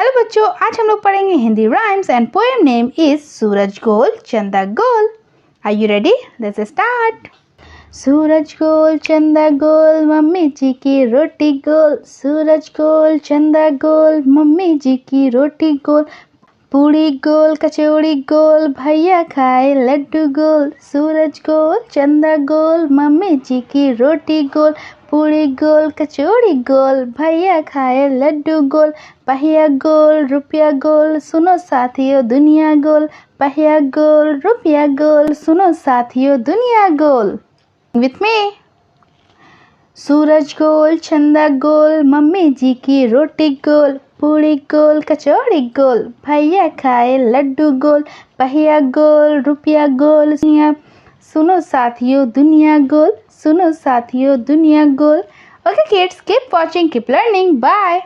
Hello बच्चों, आज हम लोग पढ़ेंगे Hindi rhymes and poem name is सूरज गोल चंदा गोल। Are you ready? Let's start. सूरज गोल चंदा गोल मम्मी जी की रोटी गोल। सूरज गोल चंदा गोल मम्मी जी की रोटी गोल। पूड़ी गोल कचौड़ी गोल भैया खाए लड्डू गोल। सूरज गोल चंदा गोल मम्मी जी की रोटी गोल। पूड़ी गोल कचौड़ी गोल भैया खाए लड्डू गोल। पहिया गोल रुपया गोल सुनो साथियों दुनिया गोल। पहिया गोल रुपया गोल सुनो साथियों दुनिया गोल। With me. सूरज गोल चंदा गोल मम्मी जी की रोटी गोल। पूड़ी गोल कचौड़ी गोल भैया खाए लड्डू गोल। पहिया गोल रुपया गोल सुनो साथियों दुनिया गोल। सुनो साथियों दुनिया गोल। Okay kids, keep watching, keep learning. Bye.